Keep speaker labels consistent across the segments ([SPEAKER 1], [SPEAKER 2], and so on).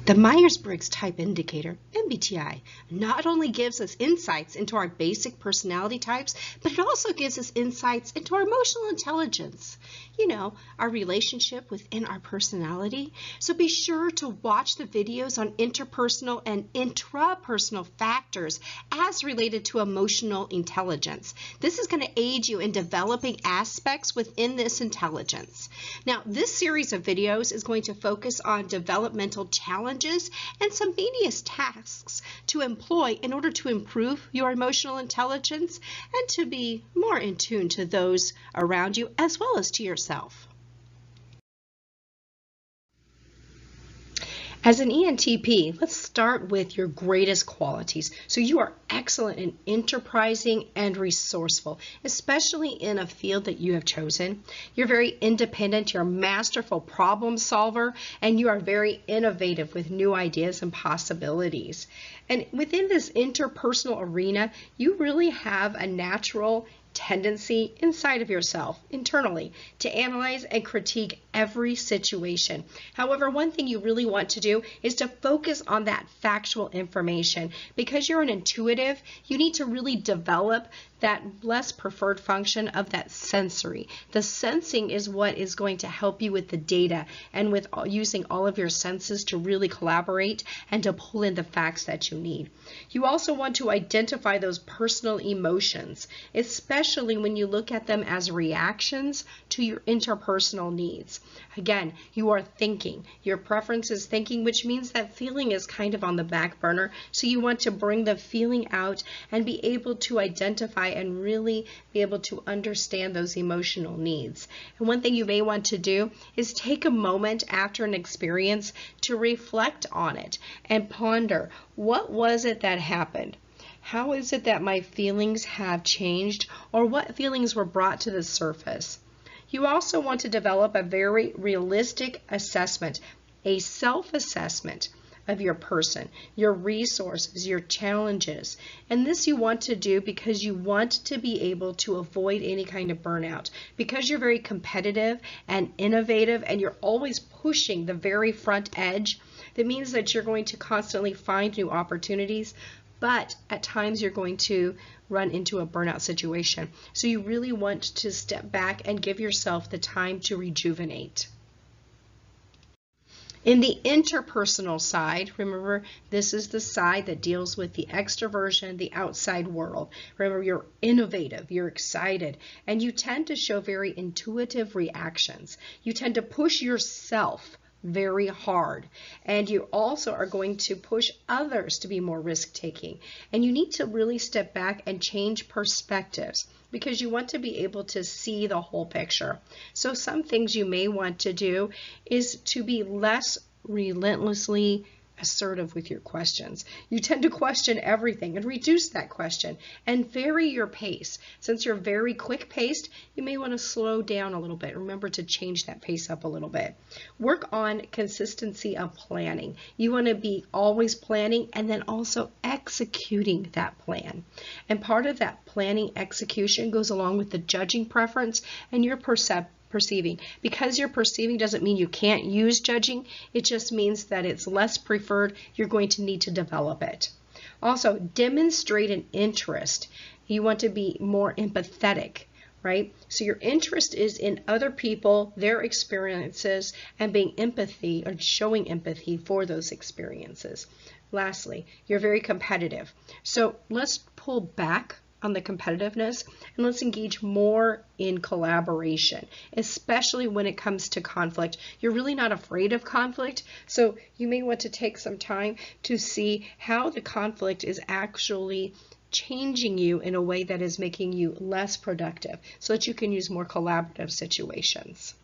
[SPEAKER 1] The Myers-Briggs Type Indicator, MBTI, not only gives us insights into our basic personality types, but it also gives us insights into our emotional intelligence. You know, our relationship within our personality. So be sure to watch the videos on interpersonal and intrapersonal factors as related to emotional intelligence. This is going to aid you in developing aspects within this intelligence. Now, this series of videos is going to focus on developmental challenges and some medius tasks to employ in order to improve your emotional intelligence and to be more in tune to those around you as well as to yourself. As an ENTP, let's start with your greatest qualities. So you are excellent in enterprising and resourceful, especially in a field that you have chosen. You're very independent, you're a masterful problem solver, and you are very innovative with new ideas and possibilities. And within this interpersonal arena, you really have a natural tendency inside of yourself, internally, to analyze and critique every situation. However, one thing you really want to do is to focus on that factual information. Because you're an intuitive, you need to really develop that less preferred function of that sensory. The sensing is what is going to help you with the data and with using all of your senses to really collaborate and to pull in the facts that you need. You also want to identify those personal emotions, especially when you look at them as reactions to your interpersonal needs. Again, you are thinking. Your preference is thinking, which means that feeling is kind of on the back burner. So you want to bring the feeling out and be able to identify and really be able to understand those emotional needs. And one thing you may want to do is take a moment after an experience to reflect on it and ponder, what was it that happened? How is it that my feelings have changed, or what feelings were brought to the surface? You also want to develop a very realistic assessment, a self-assessment of your person, your resources, your challenges. And this you want to do because you want to be able to avoid any kind of burnout. Because you're very competitive and innovative and you're always pushing the very front edge, that means that you're going to constantly find new opportunities, but at times you're going to run into a burnout situation. So you really want to step back and give yourself the time to rejuvenate. In the interpersonal side, remember, this is the side that deals with the extroversion, the outside world. Remember, you're innovative, you're excited, and you tend to show very intuitive reactions. You tend to push yourself very hard, and you also are going to push others to be more risk-taking. And you need to really step back and change perspectives, because you want to be able to see the whole picture. So some things you may want to do is to be less relentlessly assertive with your questions. You tend to question everything, and reduce that question and vary your pace. Since you're very quick-paced, you may want to slow down a little bit. Remember to change that pace up a little bit. Work on consistency of planning. You want to be always planning and then also executing that plan. And part of that planning execution goes along with the judging preference and your perception. Perceiving. Because you're perceiving doesn't mean you can't use judging. It just means that it's less preferred. You're going to need to develop it. Also, demonstrate an interest. You want to be more empathetic, right? So your interest is in other people, their experiences, and being empathy or showing empathy for those experiences. Lastly, you're very competitive. So let's pull back on the competitiveness and let's engage more in collaboration, especially when it comes to conflict. You're really not afraid of conflict, so you may want to take some time to see how the conflict is actually changing you in a way that is making you less productive so that you can use more collaborative situations.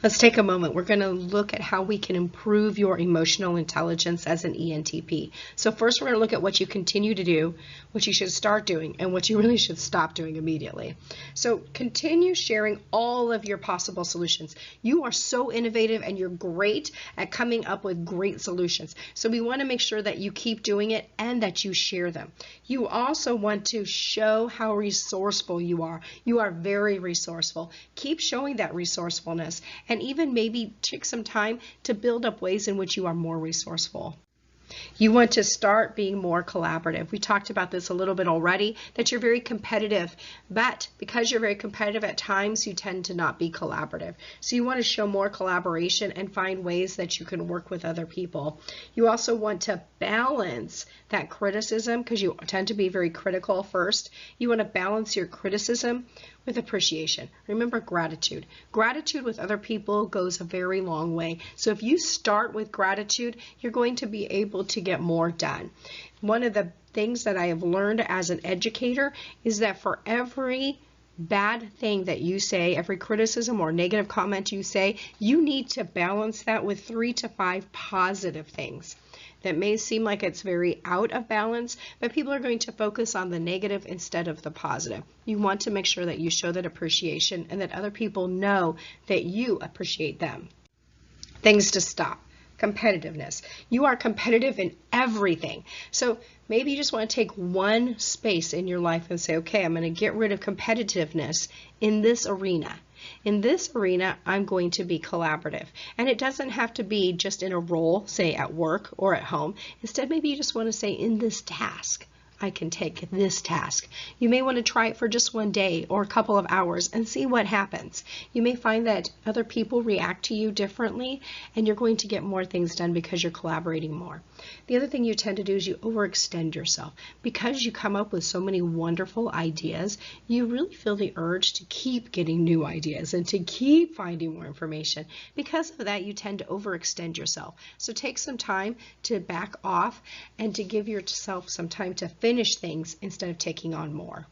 [SPEAKER 1] Let's take a moment. We're going to look at how we can improve your emotional intelligence as an ENTP. So first we're going to look at what you continue to do, what you should start doing, and what you really should stop doing immediately. So continue sharing all of your possible solutions. You are so innovative and you're great at coming up with great solutions. So we want to make sure that you keep doing it and that you share them. You also want to show how resourceful you are. You are very resourceful. Keep showing that resourcefulness and even maybe take some time to build up ways in which you are more resourceful. You want to start being more collaborative. We talked about this a little bit already, that you're very competitive, but because you're very competitive at times, you tend to not be collaborative. So you want to show more collaboration and find ways that you can work with other people. You also want to balance that criticism, because you tend to be very critical first. You want to balance your criticism with appreciation. Remember gratitude. Gratitude with other people goes a very long way. So if you start with gratitude, you're going to be able to get more done. One of the things that I have learned as an educator is that for every bad thing that you say, every criticism or negative comment you say, you need to balance that with 3 to 5 positive things. That may seem like it's very out of balance, but people are going to focus on the negative instead of the positive. You want to make sure that you show that appreciation and that other people know that you appreciate them. Things to stop. Competitiveness. You are competitive in everything. So maybe you just want to take one space in your life and say, okay, I'm going to get rid of competitiveness in this arena. In this arena, I'm going to be collaborative. And it doesn't have to be just in a role, say at work or at home. Instead, maybe you just want to say, in this task, I can take this task. You may want to try it for just one day or a couple of hours and see what happens. You may find that other people react to you differently, and you're going to get more things done because you're collaborating more. The other thing you tend to do is you overextend yourself. Because you come up with so many wonderful ideas, you really feel the urge to keep getting new ideas and to keep finding more information. Because of that, you tend to overextend yourself. So take some time to back off and to give yourself some time to finish things instead of taking on more.